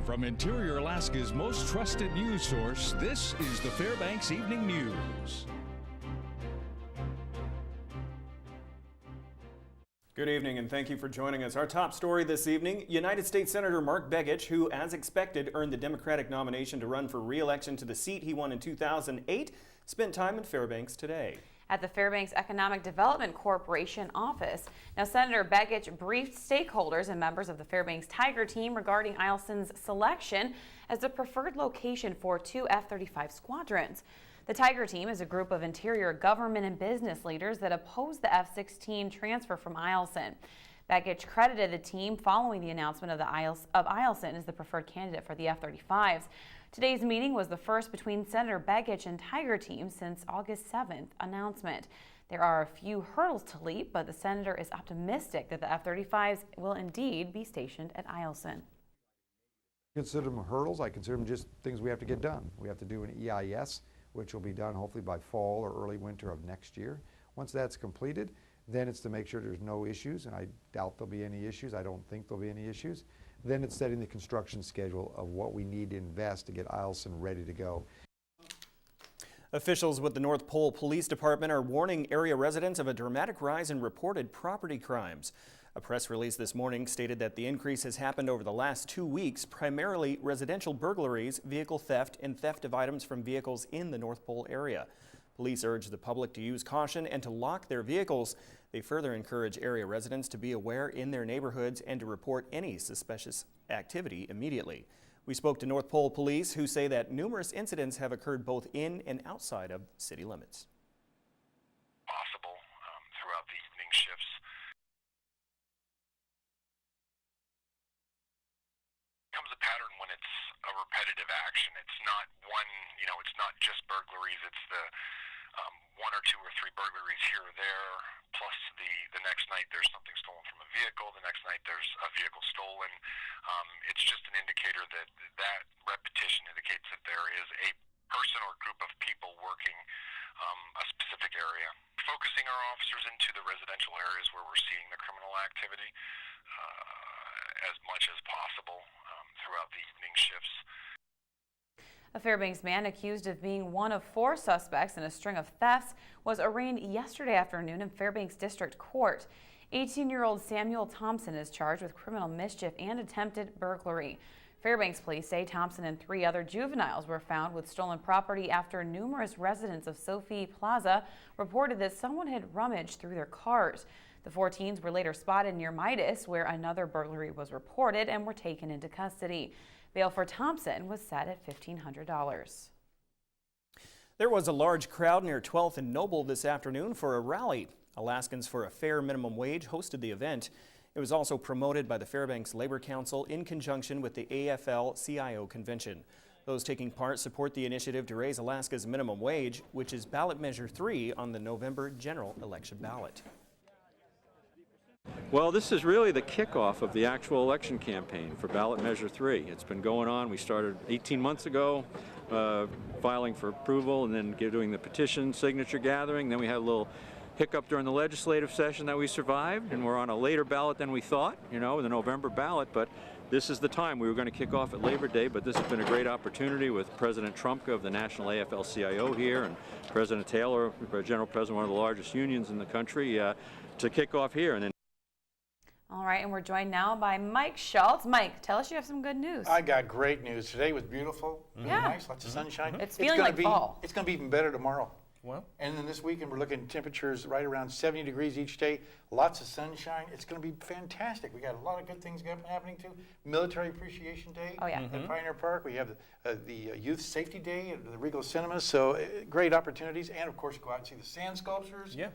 From Interior Alaska's most trusted news source, this is the Fbx Evening News. Good evening and thank you for joining us. Our top story this evening, United States Senator Mark Begich, who as expected earned the Democratic nomination to run for re-election to the seat he won in 2008, spent time in Fairbanks today. At the Fairbanks Economic Development Corporation office. Now, Senator Begich briefed stakeholders and members of the Fairbanks Tiger team regarding Eielson's selection as the preferred location for 2 F-35 squadrons. The Tiger team is a group of interior government and business leaders that oppose the F-16 transfer from Eielson. Begich credited the team following the announcement of Eielson as the preferred candidate for the F-35s. Today's meeting was the first between Senator Begich and Tiger team since August 7th announcement. There are a few hurdles to leap, but the senator is optimistic that the F-35s will indeed be stationed at Eielson. I consider them hurdles. I consider them just things we have to get done. We have to do an EIS, which will be done hopefully by fall or early winter of next year. Once that's completed, then it's to make sure there's no issues, and I doubt there'll be any issues. I don't think there'll be any issues. Then it's setting the construction schedule of what we need to invest to get Eielson ready to go. Officials with the North Pole Police Department are warning area residents of a dramatic rise in reported property crimes. A press release this morning stated that the increase has happened over the last 2 weeks, primarily residential burglaries, vehicle theft, and theft of items from vehicles in the North Pole area. Police urge the public to use caution and to lock their vehicles. They further encourage area residents to be aware in their neighborhoods and to report any suspicious activity immediately. We spoke to North Pole Police, who say that numerous incidents have occurred both in and outside of city limits. Possible throughout the evening shifts. Becomes a pattern when it's a repetitive action. It's not one, it's not just burglaries. It's the 1 or 2 or 3 burglaries here or there, plus the next night there's something stolen from a vehicle, the next night there's a vehicle stolen. It's just an indicator that repetition indicates that there is a person or group of people working a specific area. Focusing our officers into the residential areas where we're seeing the criminal activity as much as possible throughout the evening shifts. A Fairbanks man accused of being one of 4 suspects in a string of thefts was arraigned yesterday afternoon in Fairbanks District Court. 18-year-old Samuel Thompson is charged with criminal mischief and attempted burglary. Fairbanks police say Thompson and 3 other juveniles were found with stolen property after numerous residents of Sophie Plaza reported that someone had rummaged through their cars. The 4 teens were later spotted near Midas, where another burglary was reported, and were taken into custody. Bail for Thompson was set at $1,500. There was a large crowd near 12th and Noble this afternoon for a rally. Alaskans for a Fair Minimum Wage hosted the event. It was also promoted by the Fairbanks Labor Council in conjunction with the AFL-CIO convention. Those taking part support the initiative to raise Alaska's minimum wage, which is ballot measure 3 on the November general election ballot. Well, this is really the kickoff of the actual election campaign for ballot measure 3. It's been going on. We started 18 months ago, filing for approval and then doing the petition signature gathering. Then we had a little hiccup during the legislative session that we survived, and we're on a later ballot than we thought, the November ballot. But this is the time. We were going to kick off at Labor Day, but this has been a great opportunity with President Trumpka of the National AFL-CIO here and President Taylor, General President, one of the largest unions in the country, to kick off here. And then All right, and we're joined now by Mike Schultz. Mike, tell us you have some good news. I got great news. Today was beautiful, really nice, lots of sunshine. It's feeling like fall. It's going to be even better tomorrow. Well, and then this weekend we're looking at temperatures right around 70 degrees each day, lots of sunshine. It's going to be fantastic. We got a lot of good things happening too. Military Appreciation Day at Pioneer Park. We have the Youth Safety Day at the Regal Cinema. So great opportunities, and of course go out and see the sand sculptures. Yeah.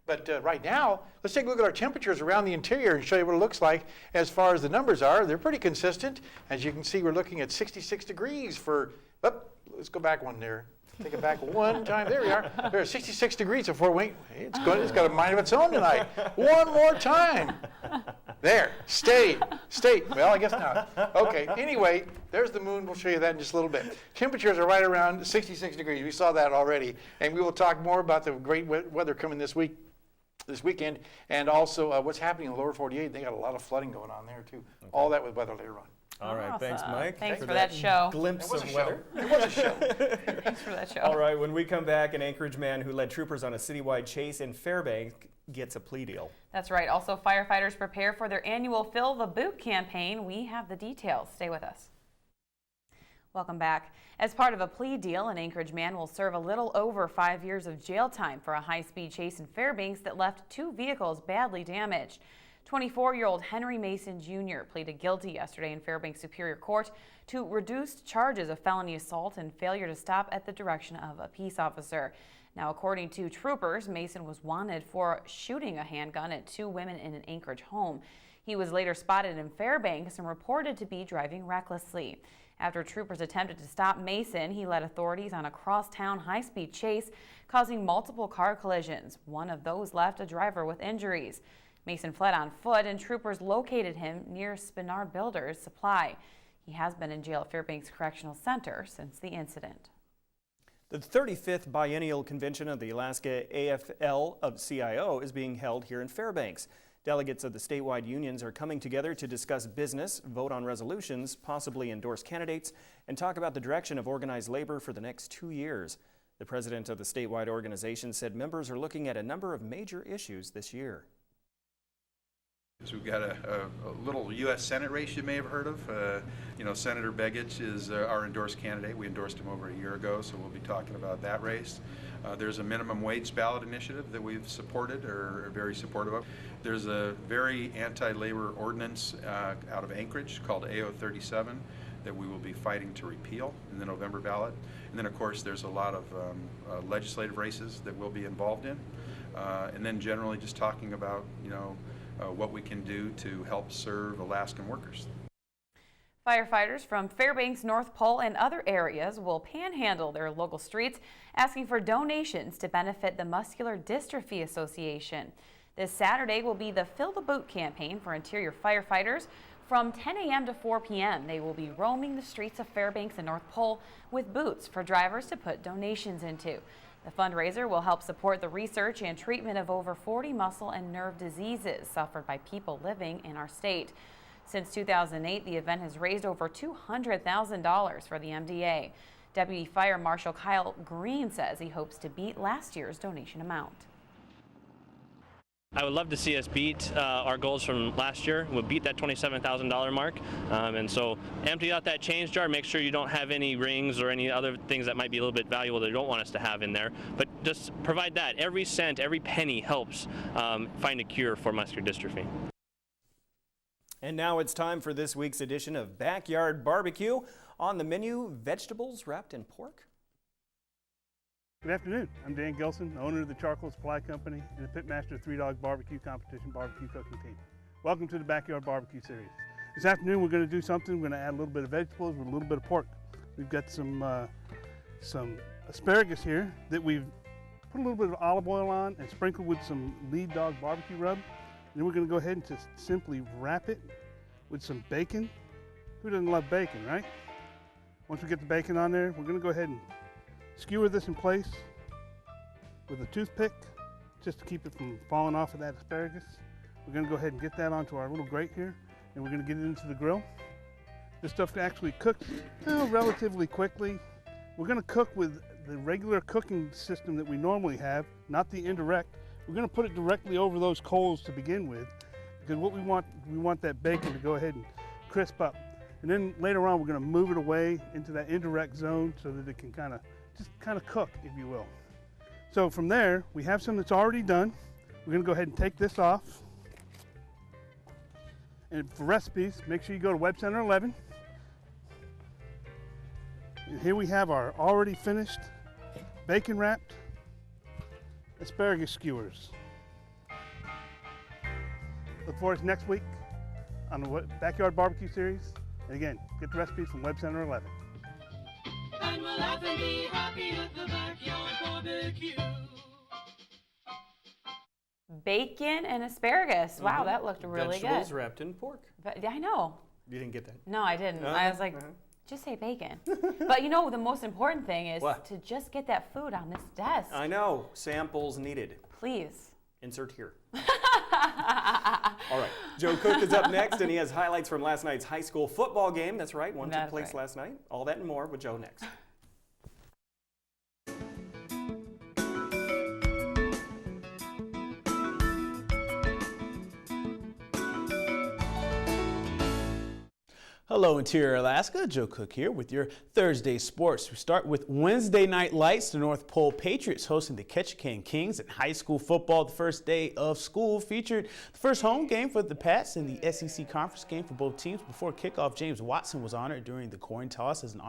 But right now, let's take a look at our temperatures around the interior and show you what it looks like as far as the numbers are. They're pretty consistent. As you can see, we're looking at 66 degrees for, let's go back one there. Take it back one time. There we are. There's 66 degrees for 4 weeks. It's good. It's got a mind of its own tonight. One more time. There. Stay. Well, I guess not. Okay. Anyway, there's the moon. We'll show you that in just a little bit. Temperatures are right around 66 degrees. We saw that already. And we will talk more about the great weather coming this weekend, and also what's happening in the lower 48. They got a lot of flooding going on there too. Okay. All that with weather later on. All right, thanks, Awesome. Mike. Thanks for that show. Glimpse of weather. It was a show. Thanks for that show. All right, when we come back, an Anchorage man who led troopers on a citywide chase in Fairbanks gets a plea deal. That's right. Also, firefighters prepare for their annual Fill the Boot campaign. We have the details. Stay with us. Welcome back. As part of a plea deal, an Anchorage man will serve a little over 5 years of jail time for a high-speed chase in Fairbanks that left 2 vehicles badly damaged. 24-year-old Henry Mason Jr. pleaded guilty yesterday in Fairbanks Superior Court to reduced charges of felony assault and failure to stop at the direction of a peace officer. Now, according to troopers, Mason was wanted for shooting a handgun at 2 women in an Anchorage home. He was later spotted in Fairbanks and reported to be driving recklessly. After troopers attempted to stop Mason, he led authorities on a cross-town high-speed chase, causing multiple car collisions. One of those left a driver with injuries. Mason fled on foot, and troopers located him near Spinard Builders Supply. He has been in jail at Fairbanks Correctional Center since the incident. The 35th Biennial Convention of the Alaska AFL-CIO is being held here in Fairbanks. Delegates of the statewide unions are coming together to discuss business, vote on resolutions, possibly endorse candidates, and talk about the direction of organized labor for the next 2 years. The president of the statewide organization said members are looking at a number of major issues this year. So we've got a little U.S. Senate race you may have heard of. Senator Begich is our endorsed candidate. We endorsed him over a year ago, so we'll be talking about that race. There's a minimum wage ballot initiative that we've supported or are very supportive of. There's a very anti-labor ordinance out of Anchorage called AO 37 that we will be fighting to repeal in the November ballot. And then, of course, there's a lot of legislative races that we'll be involved in. And then generally just talking about, what we can do to help serve Alaskan workers. Firefighters from Fairbanks, North Pole, and other areas will panhandle their local streets, asking for donations to benefit the Muscular Dystrophy Association. This Saturday will be the Fill the Boot campaign for interior firefighters. From 10 a.m. to 4 p.m., they will be roaming the streets of Fairbanks and North Pole with boots for drivers to put donations into. The fundraiser will help support the research and treatment of over 40 muscle and nerve diseases suffered by people living in our state. Since 2008, the event has raised over $200,000 for the MDA. Deputy Fire Marshal Kyle Green says he hopes to beat last year's donation amount. I would love to see us beat our goals from last year. We'll beat that $27,000 mark. And so empty out that change jar. Make sure you don't have any rings or any other things that might be a little bit valuable that you don't want us to have in there. But just provide that. Every cent, every penny helps find a cure for muscular dystrophy. And now it's time for this week's edition of Backyard Barbecue. On the menu, vegetables wrapped in pork. Good afternoon. I'm Dan Gilson, owner of the Charcoal Supply Company and the Pitmaster 3-Dog Barbecue Competition Barbecue Cooking Team. Welcome to the Backyard Barbecue Series. This afternoon we're going to do something. We're going to add a little bit of vegetables with a little bit of pork. We've got some asparagus here that we've put a little bit of olive oil on and sprinkled with some Lead Dog barbecue rub. And then we're going to go ahead and just simply wrap it with some bacon. Who doesn't love bacon, right? Once we get the bacon on there, we're going to go ahead and skewer this in place with a toothpick just to keep it from falling off of that asparagus. We're going to go ahead and get that onto our little grate here, and we're going to get it into the grill. This stuff actually cooks relatively quickly. We're going to cook with the regular cooking system that we normally have, not the indirect. We're going to put it directly over those coals to begin with, because what we want that bacon to go ahead and crisp up. And then later on, we're going to move it away into that indirect zone so that it can kind of cook, if you will. So from there, we have some that's already done. We're going to go ahead and take this off. And for recipes, make sure you go to Web Center 11. And here we have our already finished bacon wrapped asparagus skewers. Look for us next week on the Backyard Barbecue Series. And again, get the recipes from Web Center 11. And we'll laugh and be happy at the Backyard Barbecue. Bacon and asparagus. Wow, that looked really good. Vegetables wrapped in pork. But, I know. You didn't get that? No, I didn't. I was like, just say bacon. But the most important thing is to just get that food on this desk. I know. Samples needed. Please. Insert here. All right, Joe Cook is up next, and he has highlights from last night's high school football game. That's right, one took place last night. All that and more with Joe next. Hello, Interior Alaska. Joe Cook here with your Thursday sports. We start with Wednesday night lights. The North Pole Patriots hosting the Ketchikan Kings in high school football. The first day of school featured the first home game for the Pats and the SEC conference game for both teams. Before kickoff, James Watson was honored during the coin toss as an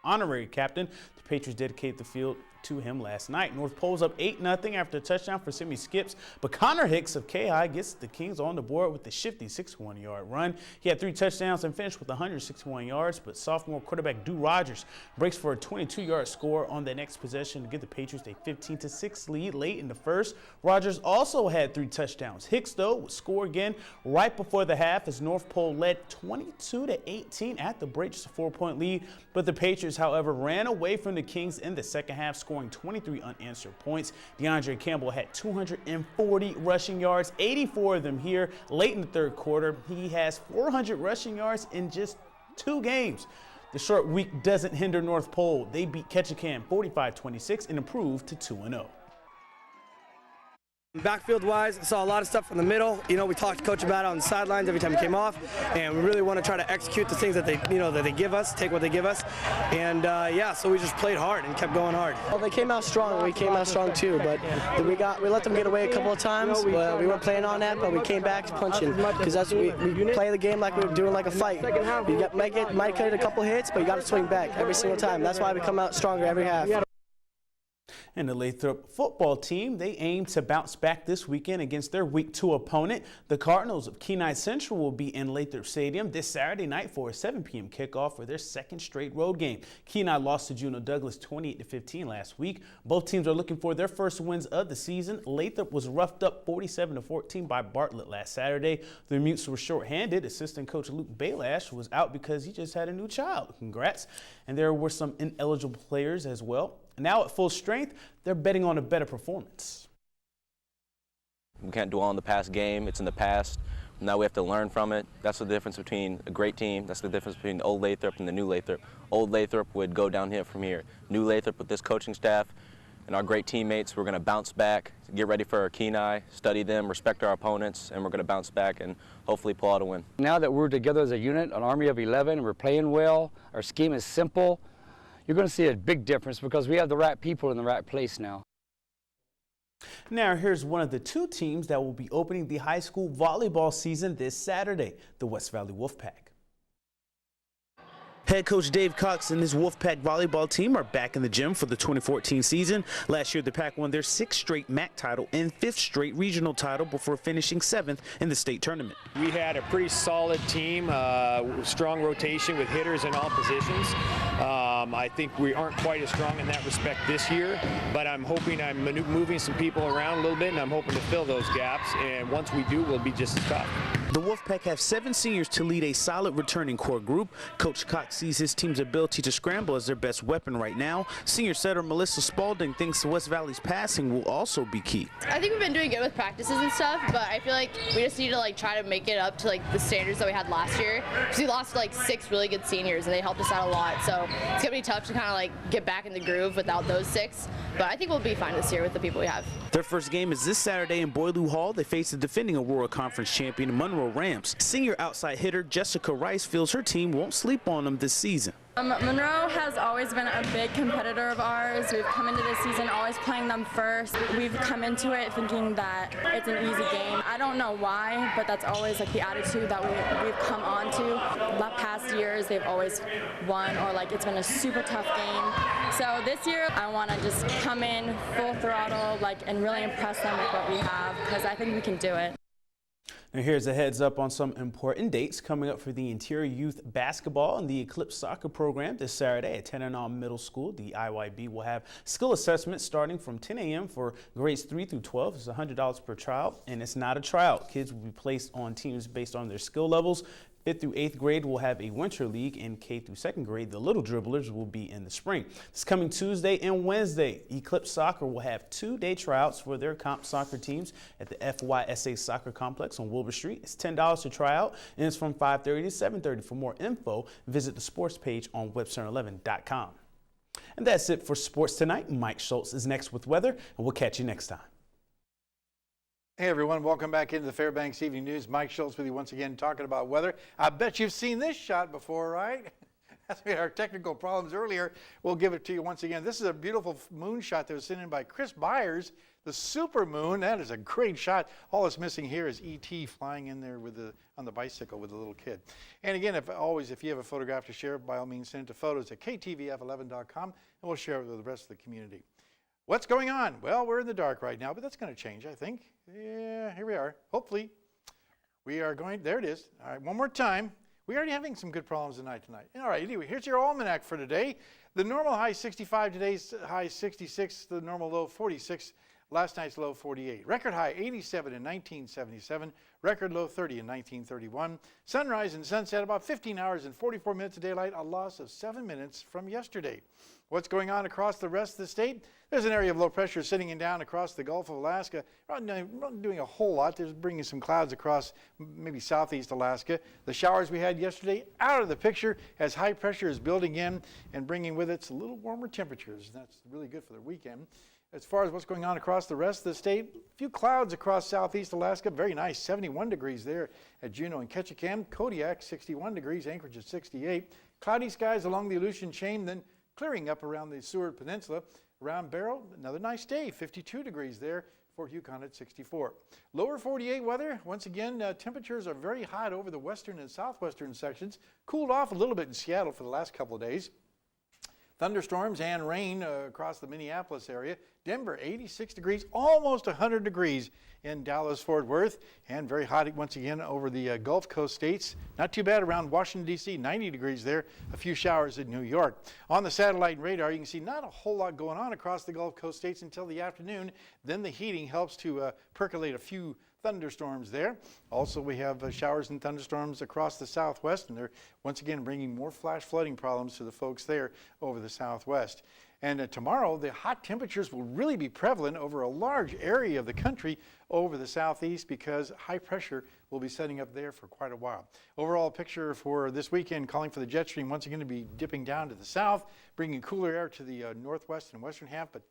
honorary captain. The Patriots dedicated the field to him last night. North Pole's up 8-0 after a touchdown for Simi Skips, but Connor Hicks of KI gets the Kings on the board with the shifty 61-yard run. He had 3 touchdowns and finished with 161 yards, but sophomore quarterback Dew Rogers breaks for a 22-yard score on the next possession to give the Patriots a 15-6 lead late in the first. Rogers also had 3 touchdowns. Hicks, though, would score again right before the half as North Pole led 22-18 at the break, just a 4-point lead, but the Patriots, however, ran away from the Kings in the second half, scoring 23 unanswered points. DeAndre Campbell had 240 rushing yards, 84 of them here late in the third quarter. He has 400 rushing yards in just 2 games. The short week doesn't hinder North Pole. They beat Ketchikan 45-26 and improved to 2-0. Backfield-wise, saw a lot of stuff from the middle. You know, we talked to Coach about it on the sidelines every time we came off, and we really want to try to execute the things that they give us, take what they give us, and yeah, so we just played hard and kept going hard. Well, they came out strong, and we came out strong too, but we let them get away a couple of times. We weren't playing on that, but we came back punching because that's we play the game like we were doing like a fight. You might get a couple hits, but you got to swing back every single time. That's why we come out stronger every half. And the Lathrop football team, they aim to bounce back this weekend against their Week 2 opponent. The Cardinals of Kenai Central will be in Lathrop Stadium this Saturday night for a 7 p.m. kickoff for their second straight road game. Kenai lost to Juneau Douglas 28-15 last week. Both teams are looking for their first wins of the season. Lathrop was roughed up 47-14 by Bartlett last Saturday. The Mutes were shorthanded. Assistant coach Luke Baylash was out because he just had a new child. Congrats. And there were some ineligible players as well. Now at full strength, they're betting on a better performance. We can't dwell on the past game. It's in the past. Now we have to learn from it. That's the difference between a great team. That's the difference between the old Lathrop and the new Lathrop. Old Lathrop would go downhill from here. New Lathrop with this coaching staff and our great teammates, we're going to bounce back, get ready for our Kenai, study them, respect our opponents, and we're going to bounce back and hopefully pull out a win. Now that we're together as a unit, an Army of 11, we're playing well, our scheme is simple, you're going to see a big difference because we have the right people in the right place now. Now here's one of the 2 teams that will be opening the high school volleyball season this Saturday, the West Valley Wolfpack. Head coach Dave Cox and his Wolfpack volleyball team are back in the gym for the 2014 season. Last year, the Pack won their 6th straight MAC title and 5th straight regional title before finishing 7th in the state tournament. We had a pretty solid team, strong rotation with hitters in all positions. I think we aren't quite as strong in that respect this year, but I'm hoping I'm moving some people around a little bit, and I'm hoping to fill those gaps, and once we do, we'll be just as tough. The Wolfpack have 7 seniors to lead a solid returning core group. Coach Cox sees his team's ability to scramble as their best weapon right now. Senior setter Melissa Spalding thinks West Valley's passing will also be key. I think we've been doing good with practices and stuff, but I feel like we just need to try to make it up to the standards that we had last year. Because we lost 6 really good seniors, and they helped us out a lot. So it's gonna be tough to kind of get back in the groove without those 6. But I think we'll be fine this year with the people we have. Their first game is this Saturday in Boileau Hall. They face the defending Aurora Conference champion Monroe Rams. Senior outside hitter Jessica Rice feels her team won't sleep on them this season. Monroe has always been a big competitor of ours. We've come into this season always playing them first. We've come into it thinking that it's an easy game. I don't know why, but that's always the attitude that we've come on to. The past years, they've always won, or it's been a super tough game. So this year, I want to just come in full throttle, and really impress them with what we have, because I think we can do it. Now here's a heads up on some important dates coming up for the Interior Youth Basketball and the Eclipse Soccer program this Saturday at Tanana Middle School. The IYB will have skill assessments starting from 10 a.m. for grades 3 through 12. It's $100 per child, and it's not a tryout. Kids will be placed on teams based on their skill levels. 5th through 8th grade will have a winter league, and K through 2nd grade, the Little Dribblers, will be in the spring. This coming Tuesday and Wednesday, Eclipse Soccer will have 2-day tryouts for their comp soccer teams at the FYSA Soccer Complex on Wilbur Street. It's $10 to try out, and it's from 5:30 to 7:30. For more info, visit the sports page on webcenter11.com. And that's it for sports tonight. Mike Schultz is next with weather, and we'll catch you next time. Hey everyone, welcome back into the Fairbanks Evening News. Mike Schultz with you once again talking about weather. I bet you've seen this shot before, right? We had our technical problems earlier. We'll give it to you once again. This is a beautiful moon shot that was sent in by Chris Byers, the super moon. That is a great shot. All that's missing here is E.T. flying in there with on the bicycle with a little kid. And again, if you have a photograph to share, by all means send it to photos@ktvf11.com and we'll share it with the rest of the community. What's going on? Well, we're in the dark right now, but that's going to change, I think. Yeah, here we are. Hopefully, we are going. There it is. All right, one more time. We're already having some good problems tonight. All right, anyway, here's your almanac for today. The normal high 65, today's high 66, the normal low 46, last night's low 48. Record high 87 in 1977, record low 30 in 1931. Sunrise and sunset about 15 hours and 44 minutes of daylight, a loss of 7 minutes from yesterday. What's going on across the rest of the state? There's an area of low pressure sitting down across the Gulf of Alaska. Not doing a whole lot. There's bringing some clouds across maybe southeast Alaska. The showers we had yesterday out of the picture as high pressure is building in and bringing with it a little warmer temperatures. That's really good for the weekend. As far as what's going on across the rest of the state, a few clouds across southeast Alaska. Very nice, 71 degrees there at Juneau and Ketchikan. Kodiak, 61 degrees. Anchorage at 68. Cloudy skies along the Aleutian chain, then clearing up around the Seward Peninsula. Around Barrow, another nice day, 52 degrees there. Fort Yukon at 64. Lower 48 weather, once again, temperatures are very hot over the western and southwestern sections. Cooled off a little bit in Seattle for the last couple of days. Thunderstorms and rain across the Minneapolis area. Denver, 86 degrees, almost 100 degrees in Dallas-Fort Worth. And very hot once again over the Gulf Coast states. Not too bad around Washington, D.C., 90 degrees there. A few showers in New York. On the satellite and radar, you can see not a whole lot going on across the Gulf Coast states until the afternoon. Then the heating helps to percolate a few thunderstorms there. Also, we have showers and thunderstorms across the southwest, and they're once again bringing more flash flooding problems to the folks there over the southwest. And tomorrow, the hot temperatures will really be prevalent over a large area of the country over the southeast because high pressure will be setting up there for quite a while. Overall picture for this weekend, calling for the jet stream once again to be dipping down to the south, bringing cooler air to the northwest and western half, but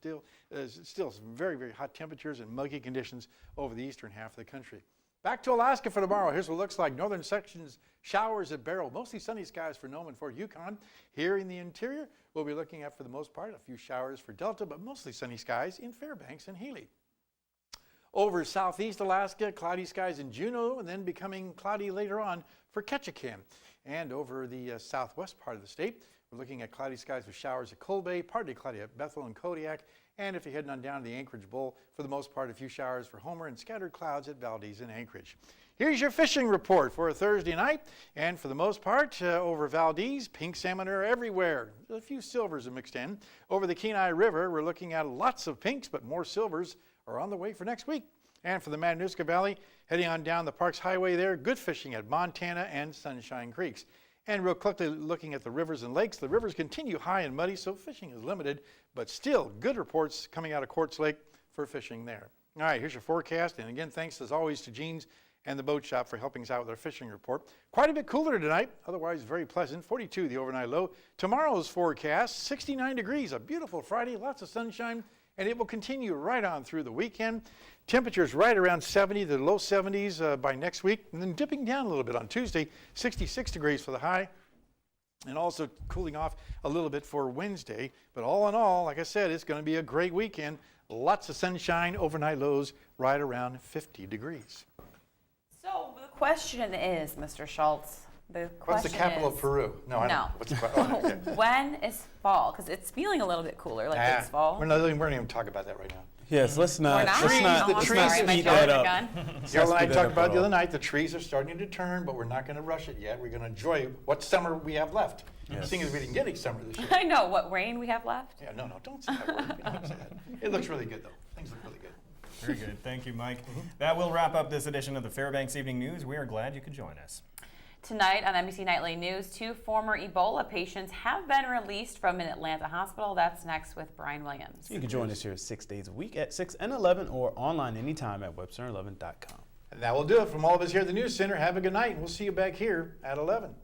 still some very, very hot temperatures and muggy conditions over the eastern half of the country. Back to Alaska for tomorrow. Here's what it looks like. Northern sections, showers at Barrow. Mostly sunny skies for Nome and Fort Yukon. Here in the interior, we'll be looking at, for the most part, a few showers for Delta, but mostly sunny skies in Fairbanks and Healy. Over southeast Alaska, cloudy skies in Juneau, and then becoming cloudy later on for Ketchikan. And over the southwest part of the state, we're looking at cloudy skies with showers at Cold Bay, partly cloudy at Bethel and Kodiak. And if you're heading on down to the Anchorage Bowl, for the most part, a few showers for Homer and scattered clouds at Valdez and Anchorage. Here's your fishing report for a Thursday night. And for the most part, over Valdez, pink salmon are everywhere. A few silvers are mixed in. Over the Kenai River, we're looking at lots of pinks, but more silvers are on the way for next week. And for the Matanuska Valley, heading on down the Parks Highway there, good fishing at Montana and Sunshine Creeks. And real quickly looking at the rivers and lakes, the rivers continue high and muddy, so fishing is limited, but still good reports coming out of Quartz Lake for fishing there. All right, here's your forecast. And again, thanks as always to Jeans and the Boat Shop for helping us out with our fishing report. Quite a bit cooler tonight, otherwise very pleasant. 42 the overnight low. Tomorrow's forecast, 69 degrees, a beautiful Friday, lots of sunshine, and it will continue right on through the weekend. Temperatures right around 70, the low 70s by next week, and then dipping down a little bit on Tuesday, 66 degrees for the high, and also cooling off a little bit for Wednesday. But all in all, like I said, it's going to be a great weekend. Lots of sunshine, overnight lows right around 50 degrees. So the question is, Mr. Schultz, what's the capital of Peru? No. What's the question? Okay. When is fall? Because it's feeling a little bit cooler, like it's fall. We're not even talk about that right now. Yes, let's not speed that up. Darrell and I talked about it the other night. The trees are starting to turn, but we're not going to rush it yet. We're going to enjoy what summer we have left. Yes. Seeing as we didn't get any summer this year. I know what rain we have left. Yeah, no, don't say that word. Don't say that. It looks really good though. Things look really good. Very good. Thank you, Mike. That will wrap up this edition of the Fairbanks Evening News. We are glad you could join us. Tonight on NBC Nightly News, 2 former Ebola patients have been released from an Atlanta hospital. That's next with Brian Williams. You can join us here 6 days a week at 6 and 11 or online anytime at webcenter11.com. And that will do it from all of us here at the News Center. Have a good night, and we'll see you back here at 11.